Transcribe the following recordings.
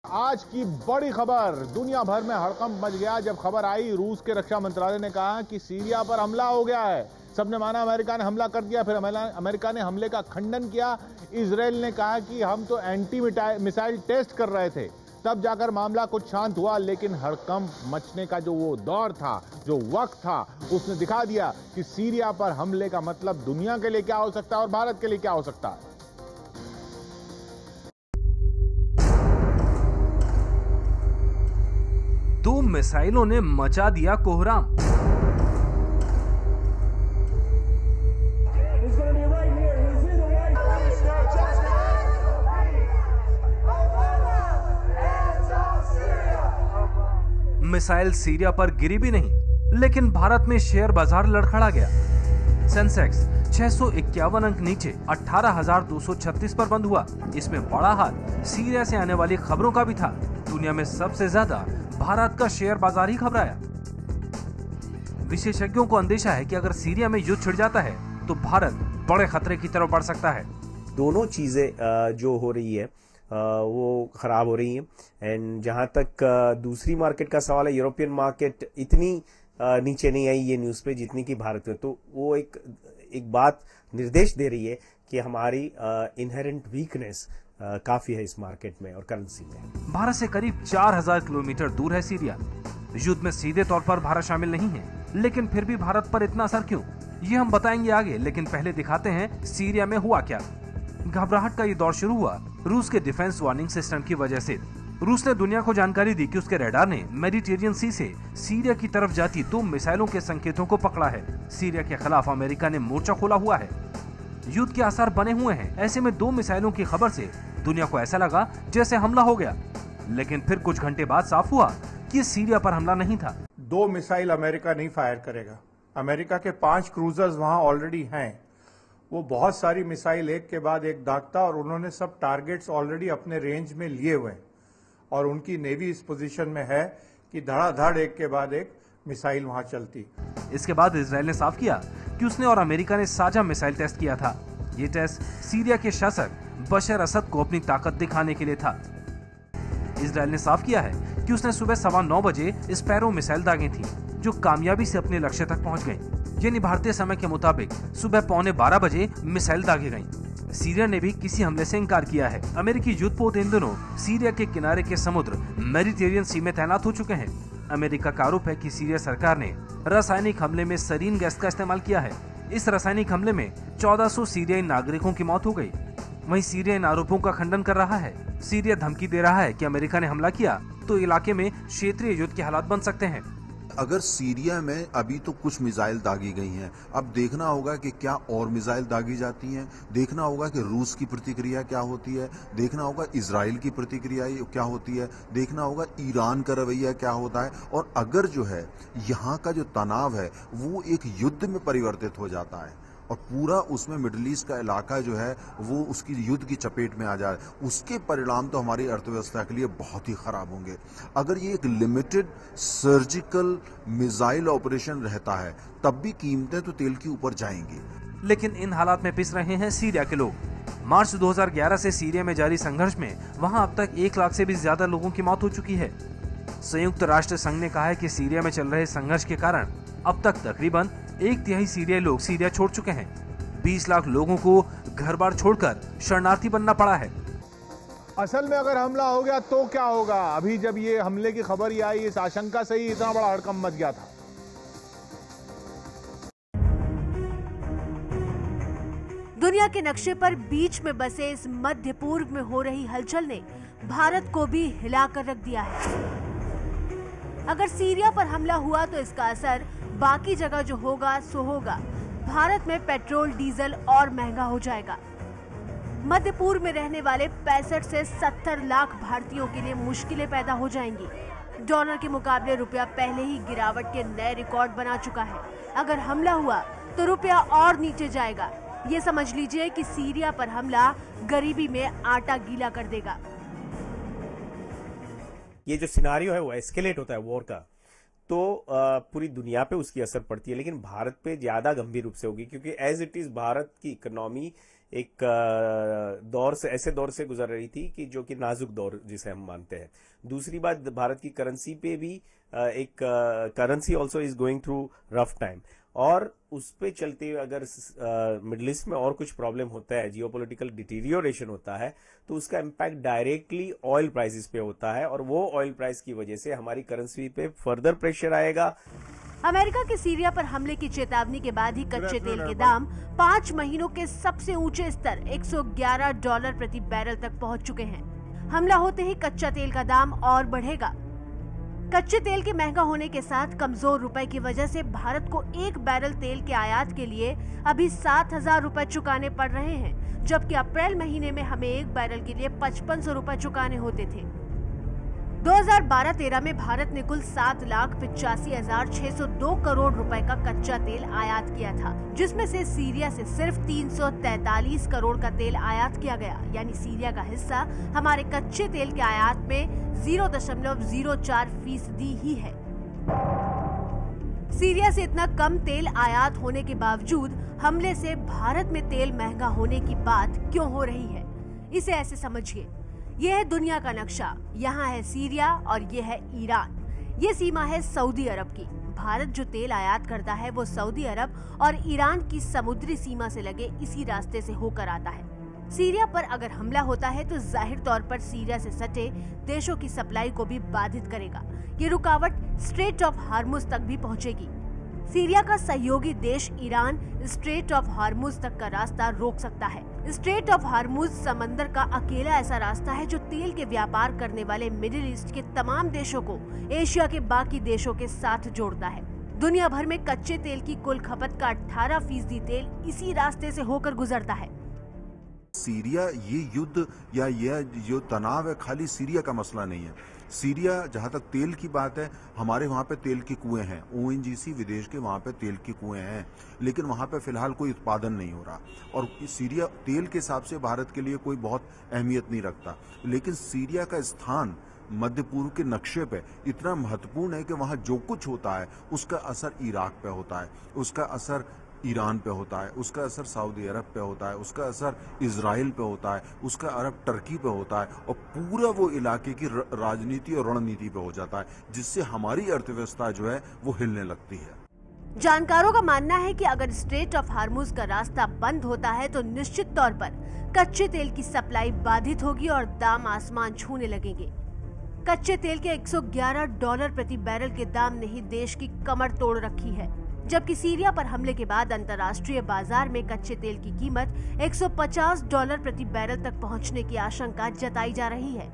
आज की बड़ी खबर, दुनिया भर में हड़कंप मच गया जब खबर आई रूस के रक्षा मंत्रालय ने कहा कि सीरिया पर हमला हो गया है। सबने माना अमेरिका ने हमला कर दिया, फिर अमेरिका ने हमले का खंडन किया। इजराइल ने कहा कि हम तो एंटी मिसाइल टेस्ट कर रहे थे। तब जाकर मामला कुछ शांत हुआ, लेकिन हड़कंप मचने का जो वो दौर था, जो वक्त था, उसने दिखा दिया कि सीरिया पर हमले का मतलब दुनिया के लिए क्या हो सकता है और भारत के लिए क्या हो सकता है। दो मिसाइलों ने मचा दिया कोहराम। मिसाइल सीरिया पर गिरी भी नहीं, लेकिन भारत में शेयर बाजार लड़खड़ा गया। सेंसेक्स 651 अंक नीचे 18,236 पर बंद हुआ। इसमें बड़ा हाथ सीरिया से आने वाली खबरों का भी था। दुनिया में सबसे ज्यादा भारत का शेयर बाजार ही घबराया। विशेषज्ञों को अंदेशा है कि अगर सीरिया में युद्ध छिड़ जाता है तो भारत बड़े खतरे की तरफ बढ़ सकता है। दोनों चीजें जो हो रही है वो खराब हो रही हैं। एंड जहां तक दूसरी मार्केट का सवाल है, यूरोपियन मार्केट इतनी नीचे नहीं आई ये न्यूज पे जितनी कि भारत में। तो वो एक बात निर्देश दे रही है कि हमारी इनहेरेंट वीकनेस काफी है इस मार्केट में और करेंसी में। भारत से करीब 4,000 किलोमीटर दूर है सीरिया। युद्ध में सीधे तौर पर भारत शामिल नहीं है, लेकिन फिर भी भारत पर इतना असर क्यों, ये हम बताएंगे आगे। लेकिन पहले दिखाते हैं सीरिया में हुआ क्या। घबराहट का ये दौर शुरू हुआ रूस के डिफेंस वार्निंग सिस्टम की वजह से। रूस ने दुनिया को जानकारी दी कि उसके रडार ने मेडिटेरियन सी से सीरिया की तरफ जाती 2 मिसाइलों के संकेतों को पकड़ा है। सीरिया के खिलाफ अमेरिका ने मोर्चा खोला हुआ है। युद्ध के आसार बने हुए हैं। ऐसे में 2 मिसाइलों की खबर से दुनिया को ऐसा लगा जैसे हमला हो गया, लेकिन फिर कुछ घंटे बाद साफ हुआ कि सीरिया पर हमला नहीं था। 2 मिसाइल अमेरिका नहीं फायर करेगा। अमेरिका के 5 क्रूजर्स वहां ऑलरेडी हैं। वो बहुत सारी मिसाइल एक के बाद एक दागता, और उन्होंने सब टारगेट्स ऑलरेडी अपने रेंज में लिए हुए हैं, और उनकी नेवी इस पोजीशन में है कि धड़ाधड़ एक के बाद एक मिसाइल वहां चलती। इसके बाद इजराइल ने साफ किया कि उसने और अमेरिका ने साझा मिसाइल टेस्ट किया था। ये टेस्ट सीरिया के शासक बशर असद को अपनी ताकत दिखाने के लिए था। इजराइल ने साफ किया है कि उसने सुबह 9:15 बजे स्पैरो मिसाइल दागे थी, जो कामयाबी से अपने लक्ष्य तक पहुंच गई। यानी भारतीय समय के मुताबिक सुबह 11:15 बजे मिसाइल दागी गई। सीरिया ने भी किसी हमले से इनकार किया है। अमेरिकी युद्धपोत इन दिनों सीरिया के किनारे के समुद्र मेडिटेरियन सी में तैनात हो चुके हैं। अमेरिका का आरोप है कि सीरिया सरकार ने रासायनिक हमले में सरीन गैस का इस्तेमाल किया है। इस रासायनिक हमले में 1400 सीरियाई नागरिकों की मौत हो गई। वहीं सीरिया इन आरोपों का खंडन कर रहा है। सीरिया धमकी दे रहा है कि अमेरिका ने हमला किया तो इलाके में क्षेत्रीय युद्ध के हालात बन सकते हैं। अगर सीरिया में अभी तो कुछ मिसाइल दागी गई हैं, अब देखना होगा कि क्या और मिसाइल दागी जाती हैं, देखना होगा कि रूस की प्रतिक्रिया क्या होती है, देखना होगा इजराइल की प्रतिक्रिया क्या होती है, देखना होगा ईरान का रवैया क्या होता है। और अगर जो है यहाँ का जो तनाव है वो एक युद्ध में परिवर्तित हो जाता है और पूरा उसमें मिडिल ईस्ट का इलाका जो है वो उसकी युद्ध की चपेट में आ जाए, उसके परिणाम तो हमारी अर्थव्यवस्था के लिए बहुत ही खराब होंगे। अगर ये एक लिमिटेड सर्जिकल मिसाइल ऑपरेशन रहता है तब भी कीमतें तो तेल के ऊपर जाएंगी। लेकिन इन हालात में पिस रहे हैं सीरिया के लोग। मार्च 2011 से सीरिया में जारी संघर्ष में वहां अब तक 1 लाख से भी ज्यादा लोगों की मौत हो चुकी है। संयुक्त राष्ट्र संघ ने कहा है कि सीरिया में चल रहे संघर्ष के कारण अब तक तकरीबन 1/3 सीरियाई लोग सीरिया छोड़ चुके हैं। 20 लाख लोगों को घर बार छोड़कर शरणार्थी बनना पड़ा है। असल में अगर हमला हो गया तो क्या होगा? अभी जब ये हमले की खबर ही आई, इस आशंका से ही इतना बड़ा हड़कंप मच गया था। दुनिया के नक्शे पर बीच में बसे इस मध्य पूर्व में हो रही हलचल ने भारत को भी हिलाकर रख दिया है। अगर सीरिया पर हमला हुआ तो इसका असर बाकी जगह जो होगा सो होगा। भारत में पेट्रोल डीजल और महंगा हो जाएगा। मध्य पूर्व में रहने वाले 65 से 70 लाख भारतीयों के लिए मुश्किलें पैदा हो जाएंगी। डॉलर के मुकाबले रुपया पहले ही गिरावट के नए रिकॉर्ड बना चुका है। अगर हमला हुआ तो रुपया और नीचे जाएगा। ये समझ लीजिए कि सीरिया पर हमला गरीबी में आटा गीला कर देगा। ये जो सिनारियो है वो एस्केलेट होता है वॉर का, तो पूरी दुनिया पे उसकी असर पड़ती है, लेकिन भारत पे ज्यादा गंभीर रूप से होगी, क्योंकि एज इट इज भारत की इकोनॉमी एक दौर से, ऐसे दौर से गुजर रही थी कि जो कि नाजुक दौर जिसे हम मानते हैं। दूसरी बात, भारत की करेंसी पे भी एक currency also is going through rough time, और उस पे चलते हुए अगर मिडिल ईस्ट में और कुछ प्रॉब्लम होता है, जियोपॉलिटिकल डिटीरियोरेशन होता है, तो उसका इम्पैक्ट डायरेक्टली ऑयल प्राइसेस पे होता है, और वो ऑयल प्राइस की वजह से हमारी करेंसी पे फर्दर प्रेशर आएगा। अमेरिका के सीरिया पर हमले की चेतावनी के बाद ही कच्चे तेल के दाम 5 महीनों के सबसे ऊंचे स्तर $111 प्रति बैरल तक पहुंच चुके हैं। हमला होते ही कच्चा तेल का दाम और बढ़ेगा। कच्चे तेल के महंगा होने के साथ कमजोर रुपए की वजह से भारत को 1 बैरल तेल के आयात के लिए अभी 7,000 रुपए चुकाने पड़ रहे हैं, जबकि अप्रैल महीने में हमें 1 बैरल के लिए 5500 रुपए चुकाने होते थे। 2012-13 में भारत ने कुल 7,85,602 करोड़ रुपए का कच्चा तेल आयात किया था, जिसमें से सीरिया से सिर्फ 343 करोड़ का तेल आयात किया गया। यानी सीरिया का हिस्सा हमारे कच्चे तेल के आयात में 0.04% ही है। सीरिया से इतना कम तेल आयात होने के बावजूद हमले से भारत में तेल महंगा होने की बात क्यों हो रही है? इसे ऐसे समझिए, यह है दुनिया का नक्शा। यहाँ है सीरिया और ये है ईरान। ये सीमा है सऊदी अरब की। भारत जो तेल आयात करता है वो सऊदी अरब और ईरान की समुद्री सीमा से लगे इसी रास्ते से होकर आता है। सीरिया पर अगर हमला होता है तो जाहिर तौर पर सीरिया से सटे देशों की सप्लाई को भी बाधित करेगा। ये रुकावट स्ट्रेट ऑफ हार्मुज तक भी पहुंचेगी। सीरिया का सहयोगी देश ईरान स्ट्रेट ऑफ हार्मुज तक का रास्ता रोक सकता है। स्ट्रेट ऑफ हार्मुज समंदर का अकेला ऐसा रास्ता है जो तेल के व्यापार करने वाले मिडिल ईस्ट के तमाम देशों को एशिया के बाकी देशों के साथ जोड़ता है। दुनिया भर में कच्चे तेल की कुल खपत का 18% तेल इसी रास्ते से होकर गुजरता है। सीरिया, ये युद्ध या यह जो तनाव है खाली सीरिया का मसला नहीं है। सीरिया, जहां तक तेल की बात है, हमारे वहां पे तेल के कुएं हैं, ONGC विदेश के वहां पे तेल के कुएं हैं, लेकिन वहां पे फिलहाल कोई उत्पादन नहीं हो रहा। और सीरिया तेल के हिसाब से भारत के लिए कोई बहुत अहमियत नहीं रखता, लेकिन सीरिया का स्थान मध्य पूर्व के नक्शे पे इतना महत्वपूर्ण है कि वहां जो कुछ होता है उसका असर इराक पे होता है, उसका असर ईरान पे होता है, उसका असर सऊदी अरब पे होता है, उसका असर इजराइल पे होता है, उसका अरब टर्की पे होता है, और पूरा वो इलाके की राजनीति और रणनीति पे हो जाता है, जिससे हमारी अर्थव्यवस्था जो है वो हिलने लगती है। जानकारों का मानना है कि अगर स्ट्रेट ऑफ हार्मुज का रास्ता बंद होता है तो निश्चित तौर पर कच्चे तेल की सप्लाई बाधित होगी और दाम आसमान छूने लगेंगे। कच्चे तेल के $111 प्रति बैरल के दाम ने ही देश की कमर तोड़ रखी है, जबकि सीरिया पर हमले के बाद अंतर्राष्ट्रीय बाजार में कच्चे तेल की कीमत $150 प्रति बैरल तक पहुंचने की आशंका जताई जा रही है।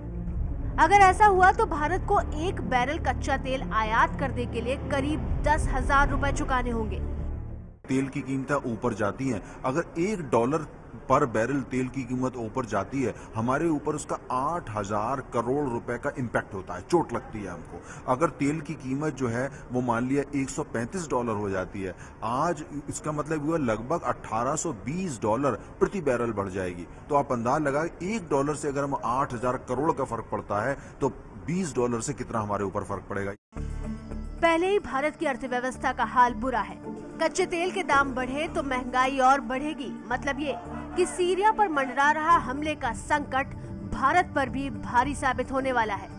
अगर ऐसा हुआ तो भारत को 1 बैरल कच्चा तेल आयात करने के लिए करीब 10,000 रुपए चुकाने होंगे। तेल की कीमतें ऊपर जाती हैं, अगर $1 पर बैरल तेल की कीमत ऊपर जाती है, हमारे ऊपर उसका 8,000 करोड़ रुपए का इम्पैक्ट होता है, चोट लगती है हमको। अगर तेल की कीमत जो है वो मान लिया $135 हो जाती है, आज इसका मतलब हुआ लगभग $1,820 प्रति बैरल बढ़ जाएगी। तो आप अंदाज लगाए $1 से अगर हम 8,000 करोड़ का फर्क पड़ता है तो $20 से कितना हमारे ऊपर फर्क पड़ेगा। पहले ही भारत की अर्थव्यवस्था का हाल बुरा है। कच्चे तेल के दाम बढ़े तो महंगाई और बढ़ेगी। मतलब ये कि सीरिया पर मंडरा रहा हमले का संकट भारत पर भी भारी साबित होने वाला है।